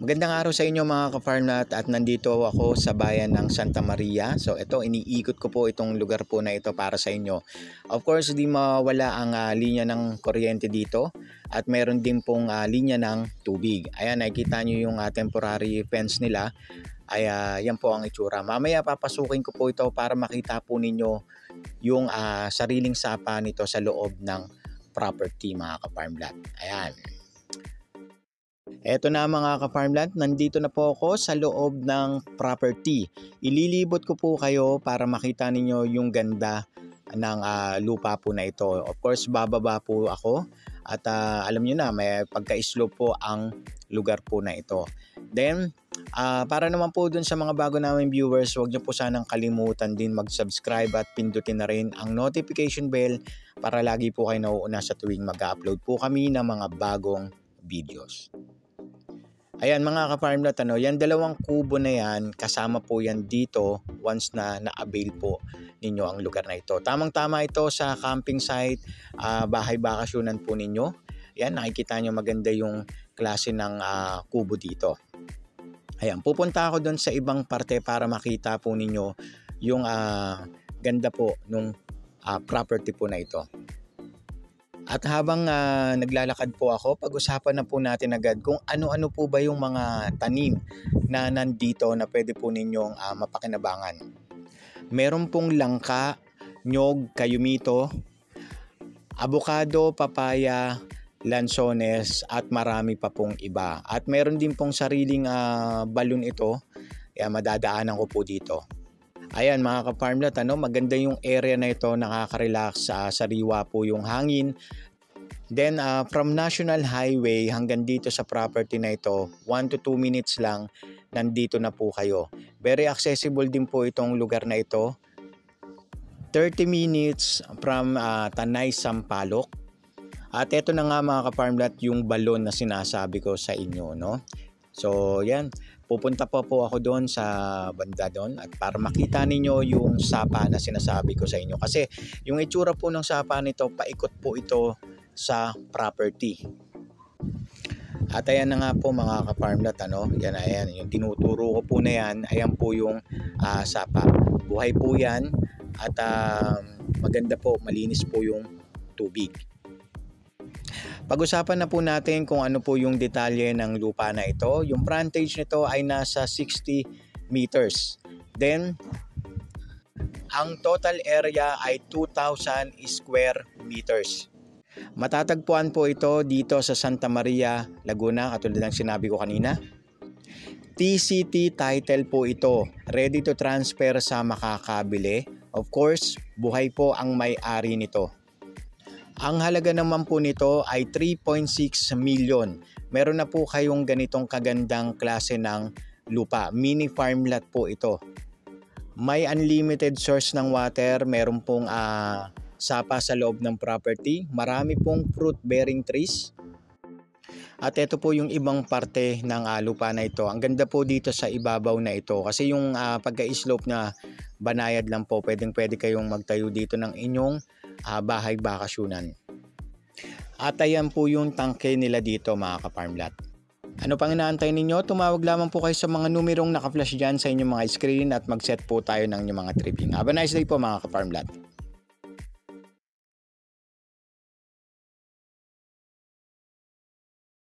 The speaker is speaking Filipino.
Magandang araw sa inyo mga ka-farmlat at nandito ako sa bayan ng Santa Maria. So ito, iniikot ko po itong lugar po na ito para sa inyo. Of course, di mawala ang linya ng kuryente dito at meron din pong linya ng tubig. Ayan, nakikita nyo yung temporary fence nila. Ay yan po ang itsura. Mamaya papasukin ko po ito para makita po ninyo yung sariling sapa nito sa loob ng property mga ka-farmlat. Ayan. Eto na mga ka-farmland, nandito na po ako sa loob ng property. Ililibot ko po kayo para makita ninyo yung ganda ng lupa po na ito. Of course, bababa po ako at alam nyo na, may pagka-slope po ang lugar po na ito. Then, para naman po dun sa mga bago namin viewers, huwag nyo po sanang kalimutan din mag-subscribe at pindutin na rin ang notification bell para lagi po kayo nauuna sa tuwing mag-upload po kami ng mga bagong videos. Ayan mga ka-farmlat, yan dalawang kubo na yan, kasama po yan dito once na na-avail po ninyo ang lugar na ito. Tamang-tama ito sa camping site, bahay bakasyonan po ninyo. Yan, nakikita nyo maganda yung klase ng kubo dito. Ayan, pupunta ako doon sa ibang parte para makita po ninyo yung ganda po nung property po na ito. At habang naglalakad po ako, pag-usapan na po natin agad kung ano-ano po ba yung mga tanim na nandito na pwede po ninyong mapakinabangan. Meron pong langka, nyog, kayumito, abukado, papaya, lansones at marami pa pong iba. At meron din pong sariling balon ito, kaya madadaanan ko po dito. Ayan mga ka-farmlat, maganda yung area na ito, nakaka-relax, sariwa po yung hangin. Then from National Highway hanggang dito sa property na ito, 1 to 2 minutes lang, nandito na po kayo. Very accessible din po itong lugar na ito. 30 minutes from Tanay, Sampaloc. At ito na nga mga ka-farmlat yung balon na sinasabi ko sa inyo, no? So yan, pupunta po ako doon sa banda doon at para makita ninyo yung sapa na sinasabi ko sa inyo. Kasi yung itsura po ng sapa nito, paikot po ito sa property. At ayan na nga po mga ka-farmlat, yan, ayan, yung tinuturo ko po na yan, ayan po yung sapa. Buhay po yan at maganda po, malinis po yung tubig. Pag-usapan na po natin kung ano po yung detalye ng lupa na ito. Yung frontage nito ay nasa 60 meters. Then, ang total area ay 2,000 square meters. Matatagpuan po ito dito sa Santa Maria, Laguna, katulad ng sinabi ko kanina. TCT title po ito, ready to transfer sa makakabili. Of course, buhay po ang may-ari nito. Ang halaga naman po nito ay 3.6 million. Meron na po kayong ganitong kagandang klase ng lupa. Mini farmland po ito. May unlimited source ng water. Meron pong sapa sa loob ng property. Marami pong fruit bearing trees. At ito po yung ibang parte ng lupa na ito. Ang ganda po dito sa ibabaw na ito. Kasi yung pagka-slope na banayad lang po. Pwede kayong magtayo dito ng inyong bahay bakasyonan. At ayan po yung tangke nila dito mga ka-farmlat. Ano pang inaantay ninyo? Tumawag lamang po kayo sa mga numerong naka-flash dyan sa inyong mga screen at mag-set po tayo ng inyong mga tripping. Have a nice day po mga ka-farmlat.